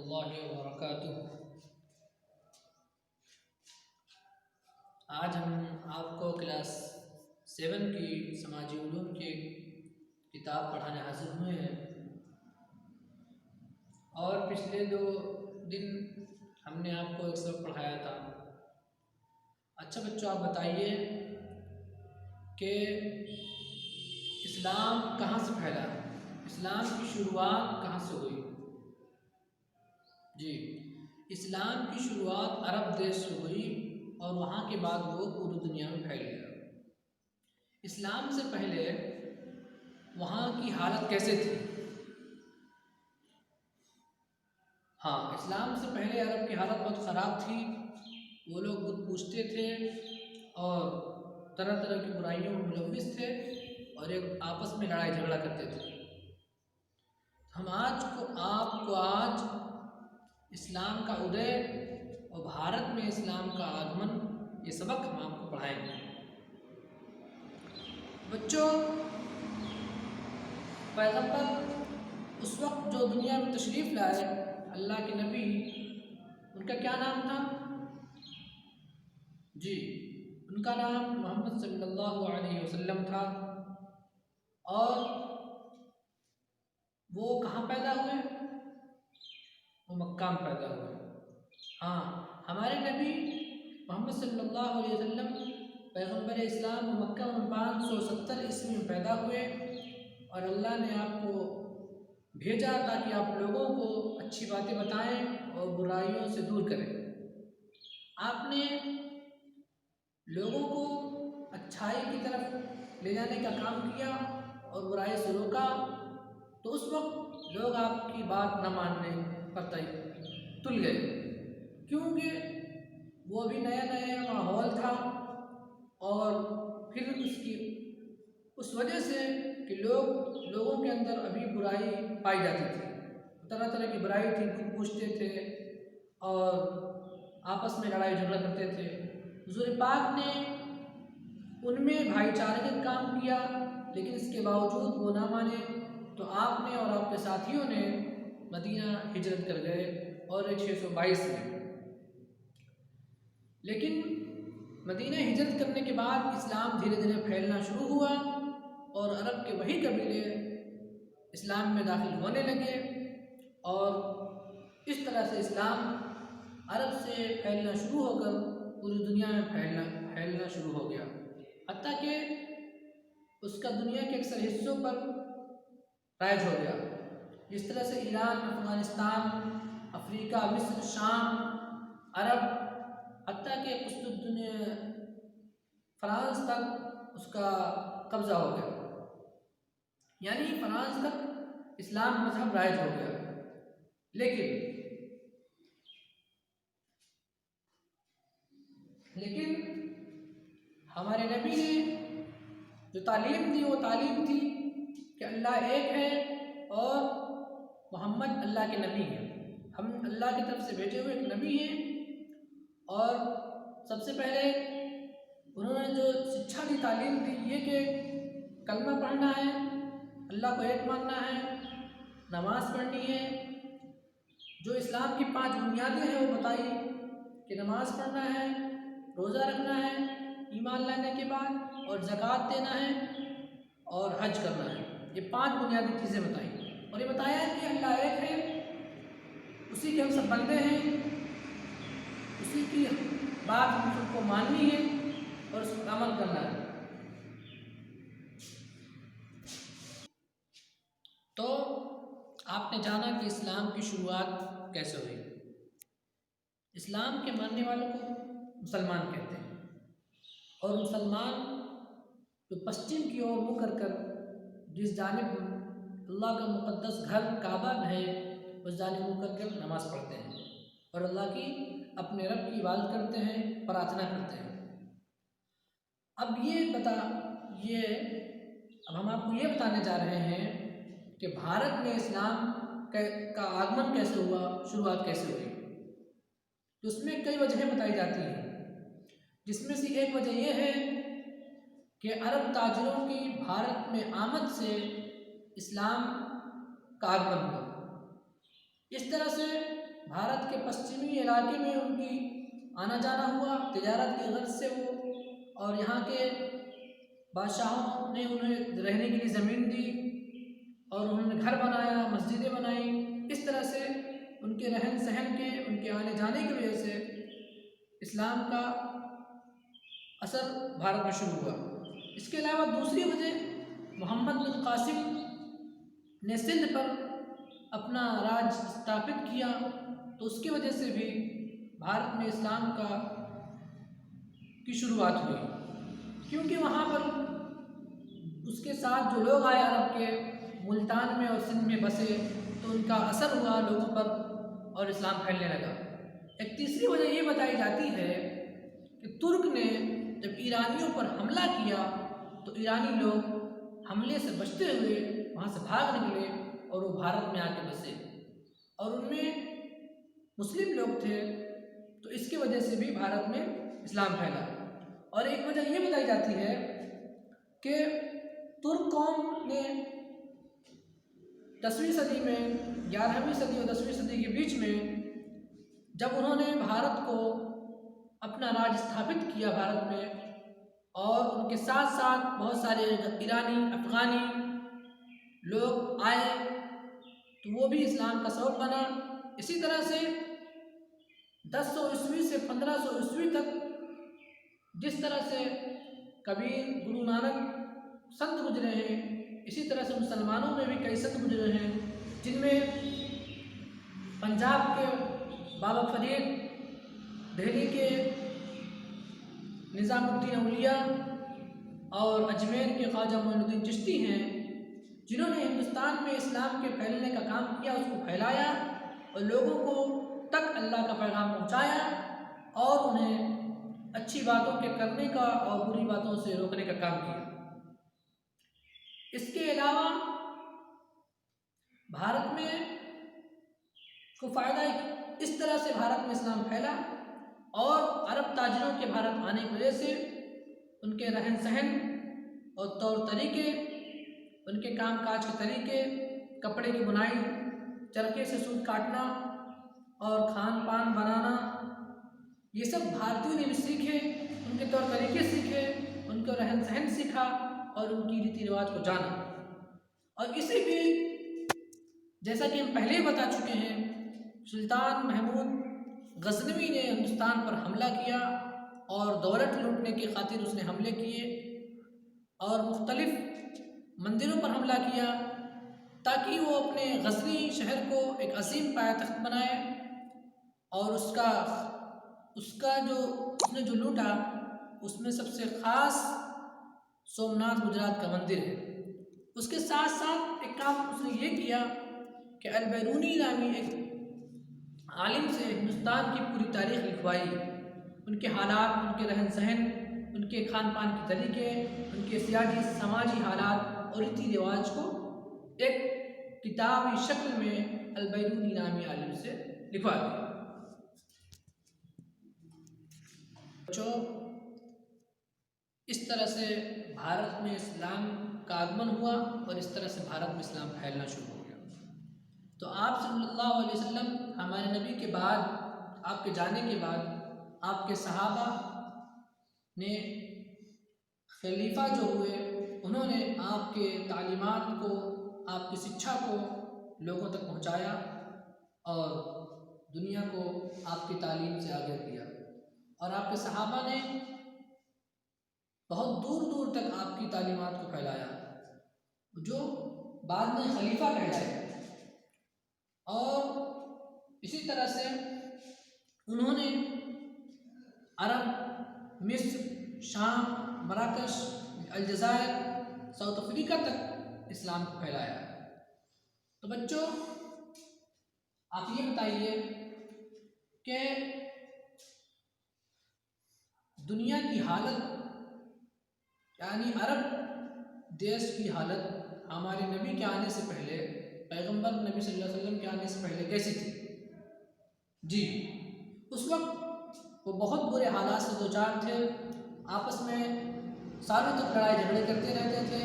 रहमतुल्लाहि व बरकातुहू। आज हम आपको क्लास 7 की समाजी उलूम की किताब पढ़ाने हाजिर हुए हैं और पिछले 2 दिन हमने आपको एक सबक पढ़ाया था। अच्छा बच्चों, आप बताइए कि इस्लाम कहाँ से फैला, इस्लाम की शुरुआत कहाँ से हुई? जी, इस्लाम की शुरुआत अरब देश से हुई और वहाँ के बाद वो पूरी दुनिया में फैल गया। इस्लाम से पहले वहाँ की हालत कैसे थी? हाँ, इस्लाम से पहले अरब की हालत बहुत ख़राब थी। वो लोग बुत पूजते थे और तरह तरह की बुराइयों में मुलव्विस थे और एक आपस में लड़ाई झगड़ा करते थे। हम आपको आज इस्लाम का उदय और भारत में इस्लाम का आगमन, ये सबक हम आपको पढ़ाएंगे। बच्चों, पैगंबर उस वक्त जो दुनिया में तशरीफ़ लाए, अल्लाह के नबी, उनका क्या नाम था? जी, उनका नाम मोहम्मद सल्लल्लाहु अलैहि वसल्लम था। और वो कहाँ पैदा हुए? वो मक्का में पैदा हुए। हाँ, हमारे नबी मोहम्मद सल्लल्लाहु अलैहि वसल्लम पैगंबर इस्लाम मक्का में 570 ईस्वी में पैदा हुए और अल्लाह ने आपको भेजा ताकि आप लोगों को अच्छी बातें बताएं और बुराइयों से दूर करें। आपने लोगों को अच्छाई की तरफ ले जाने का काम किया और बुराई से रोका, तो उस वक्त लोग आपकी बात न मानने पर तुल गए, क्योंकि वो अभी नया नया माहौल था और फिर उस वजह से कि लोगों के अंदर अभी बुराई पाई जाती थी, तरह तरह की बुराई थी, बुत पूजते थे और आपस में लड़ाई झगड़ा करते थे। हुज़ूर पाक ने उनमें भाईचारे का काम किया, लेकिन इसके बावजूद वो ना माने, तो आपने और आपके साथियों ने मदीना हिजरत कर गए और 622 में। लेकिन मदीना हिजरत करने के बाद इस्लाम धीरे धीरे फैलना शुरू हुआ और अरब के वही कबीले इस्लाम में दाखिल होने लगे और इस तरह से इस्लाम अरब से फैलना शुरू होकर पूरी दुनिया में फैलना शुरू हो गया, हत्ता कि उसका दुनिया के अक्सर हिस्सों पर राइज हो गया। जिस तरह से ईरान, अफ़गानिस्तान, अफ्रीका, मिस्र, शाम, अरब, हत्ता कि दुनिया फ्रांस तक उसका कब्ज़ा हो गया, यानी फ्रांस तक इस्लाम मजहब राइज हो गया। लेकिन हमारे नबी ने जो तालीम दी, वो तालीम थी कि अल्लाह एक है और मोहम्मद अल्लाह के नबी हैं। हम अल्लाह की तरफ से भेजे हुए एक नबी हैं और सबसे पहले उन्होंने जो शिक्षा दी, तालीम दी, ये कि कलमा पढ़ना है, अल्लाह को एक मानना है, नमाज़ पढ़नी है, जो इस्लाम की 5 बुनियादें हैं वो बताई कि नमाज़ पढ़ना है, रोज़ा रखना है ईमान लाने के बाद, और ज़कात देना है और हज करना है। ये 5 बुनियादी चीज़ें बताई और ये बताया कि अल्लाह एक है, उसी के हम सब बंदे हैं, उसी की बात हम सबको माननी है और उस पर अमल करना है। तो आपने जाना कि इस्लाम की शुरुआत कैसे हुई। इस्लाम के मानने वालों को मुसलमान कहते हैं और मुसलमान जो पश्चिम की ओर मुँह कर जिस जानिब अल्लाह का मुक़द्दस घर काबा है उस जानिब मुँह करके नमाज़ पढ़ते हैं और अल्लाह की अपने रब की इबादत करते हैं, प्रार्थना करते हैं। अब हम आपको ये बताने जा रहे हैं कि भारत में इस्लाम का आगमन कैसे हुआ, शुरुआत कैसे हुई। तो उसमें कई वजहें बताई जाती हैं, जिसमें से एक वजह यह है कि अरब ताजिरों की भारत में आमद से इस्लाम का आगमन हुआ। इस तरह से भारत के पश्चिमी इलाके में उनकी आना जाना हुआ तिजारत की गर्ज से वो, और यहाँ के बादशाहों ने उन्हें रहने के लिए ज़मीन दी और उन्होंने घर बनाया, मस्जिदें बनाई। इस तरह से उनके रहन सहन के, उनके आने जाने की वजह से इस्लाम का असर भारत में शुरू हुआ। इसके अलावा दूसरी वजह, मोहम्मद बिन कासिम ने सिंध पर अपना राज स्थापित किया, तो उसकी वजह से भी भारत में इस्लाम की शुरुआत हुई, क्योंकि वहाँ पर उसके साथ जो लोग आए अरब के, मुल्तान में और सिंध में बसे, तो उनका असर हुआ लोगों पर और इस्लाम फैलने लगा। एक तीसरी वजह ये बताई जाती है कि तुर्क ने जब ईरानियों पर हमला किया तो ईरानी लोग हमले से बचते हुए वहाँ से भाग निकले और वो भारत में आके बसे, और उनमें मुस्लिम लोग थे, तो इसकी वजह से भी भारत में इस्लाम फैला। और एक वजह ये बताई जाती है कि तुर्क कौम ने 10वीं सदी में, 11वीं सदी और 10वीं सदी के बीच में जब उन्होंने भारत को अपना राज स्थापित किया भारत में, और उनके साथ साथ बहुत सारे ईरानी, अफ़गानी लोग आए, तो वो भी इस्लाम का सबब बना। इसी तरह से 1000 ईस्वी से 1500 ईस्वी तक जिस तरह से कबीर, गुरु नानक संत गुजरे हैं, इसी तरह से मुसलमानों में भी कई संत गुजरे हैं, जिनमें पंजाब के बाबा फरीद, दिल्ली के निज़ामुद्दीन औलिया और अजमेर के ख्वाजा मोइनुद्दीन चिश्ती हैं, जिन्होंने हिंदुस्तान में इस्लाम के फैलने का काम किया, उसको फैलाया और लोगों को तक अल्लाह का पैगाम पहुँचाया और उन्हें अच्छी बातों के करने का और बुरी बातों से रोकने का काम किया। इसके अलावा भारत में को फ़ायदा इस तरह से भारत में इस्लाम फैला, और अरब ताजिरों के भारत आने की वजह से उनके रहन सहन और तौर तरीके, उनके कामकाज के तरीके, कपड़े की बुनाई, चरखे से सूत काटना और खान पान बनाना, ये सब भारतीयों ने भी सीखे, उनके तौर तरीके सीखे, उनका रहन सहन सीखा और उनकी रीति रिवाज को जाना। और इसी भी, जैसा कि हम पहले ही बता चुके हैं, सुल्तान महमूद गजनवी ने हिंदुस्तान पर हमला किया और दौलत लूटने की खातिर उसने हमले किए और मुख्तलिफ मंदिरों पर हमला किया, ताकि वो अपने गजनी शहर को एक अजीम पायतख्त बनाए, और उसका जो उसने जो लूटा, उसमें सबसे ख़ास सोमनाथ गुजरात का मंदिर है। उसके साथ साथ एक काम उसने ये किया कि अल-बैरूनी नामी एक आलिम से हिंदुस्तान की पूरी तारीख़ लिखवाई, उनके हालात, उनके रहन सहन, उनके खान पान के तरीके, उनके सियासी समाजी हालात और रीति रिवाज को एक किताबी शक्ल में अल-बैरूनी नामी आलिम से लिखवा दिया। बच्चों, इस तरह से भारत में इस्लाम का आगमन हुआ और इस तरह से भारत में इस्लाम फैलना शुरू हो गया। तो आप सल्लल्लाहु अलैहि वसल्लम, हमारे नबी के बाद, आपके जाने के बाद, आपके सहाबा ने, खलीफा जो हुए, उन्होंने आपके तालीमात को, आपकी शिक्षा को लोगों तक पहुंचाया और दुनिया को आपकी तालीम से आगे किया। और आपके सहाबा ने बहुत दूर दूर तक आपकी तालीमात को फैलाया, जो बाद में खलीफा कहलाए। और इसी तरह से उन्होंने अरब, मिस्र, शाम, मराकश, अलजायर, साउथ अफ्रीका तक इस्लाम को फैलाया। तो बच्चों, आप ये बताइए कि दुनिया की हालत, यानी अरब देश की हालत हमारे नबी के आने से पहले, पैगंबर नबी सल्लल्लाहु अलैहि वसल्लम के आने से पहले कैसी थी? जी, उस वक्त वो बहुत बुरे हालात से दो चार थे, आपस में सालों तक लड़ाई झगड़े करते रहते थे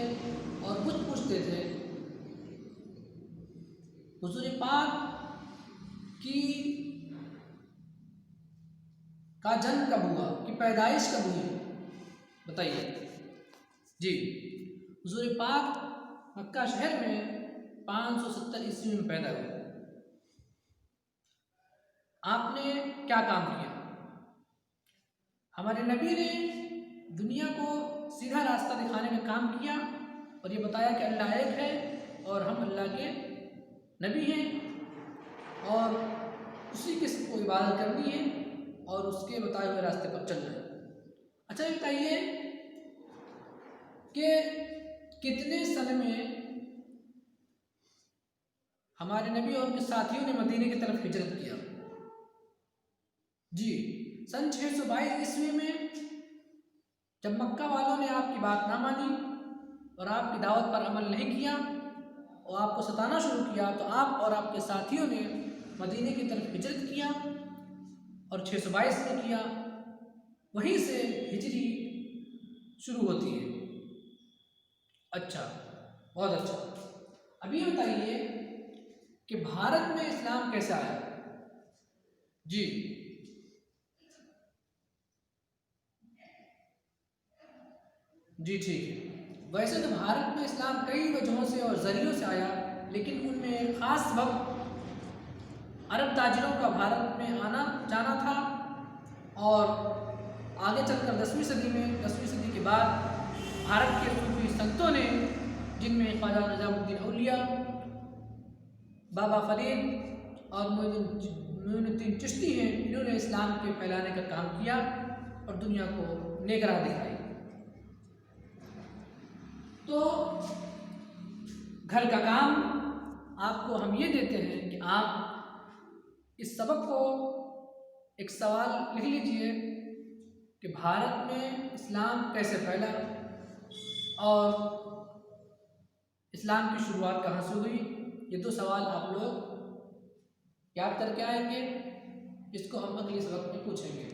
और कुछ पूछते थे। हुजूर पाक की का जन्म कब हुआ, कि पैदाइश कब हुई, बताइए जी। हुजूर पाक मक्का शहर में 570 ईस्वी में पैदा हुए। आपने क्या काम किया? हमारे नबी ने दुनिया को सीधा रास्ता दिखाने का काम किया और ये बताया कि अल्लाह एक है और हम अल्लाह के नबी हैं और उसी की सबको इबादत करनी है और उसके बताए हुए रास्ते पर चलना है। अच्छा, ये बताइए कि कितने सन में हमारे नबी और उनके साथियों ने मदीने की तरफ हिजरत किया? जी, सन 622 ईस्वी में, जब मक्का वालों ने आपकी बात ना मानी और आपकी दावत पर अमल नहीं किया और आपको सताना शुरू किया, तो आप और आपके साथियों ने मदीने की तरफ हिजरत किया और 622 में किया। वहीं से हिजरी शुरू होती है। अच्छा, बहुत अच्छा। अब ये बताइए कि भारत में इस्लाम कैसे आया? जी, जी ठीक है। वैसे तो भारत में इस्लाम कई वजहों से और ज़रियों से आया, लेकिन उनमें एक ख़ास सबब अरब ताजिरों का भारत में आना जाना था और आगे चलकर 10वीं सदी के बाद भारत के सूफी संतों ने, जिनमें ख्वाजा निज़ामुद्दीन औलिया, बाबा फरीद और मोइनुद्दीन चिश्ती हैं, इन्होंने इस्लाम के फैलाने का काम किया और दुनिया को नेक राह दिखाई। तो घर का काम आपको हम ये देते हैं कि आप इस सबक को एक सवाल लिख लीजिए कि भारत में इस्लाम कैसे फैला और इस्लाम की शुरुआत कहाँ से हुई। ये दो सवाल आप लोग याद करके आएंगे, इसको हम अगले सबक में पूछेंगे।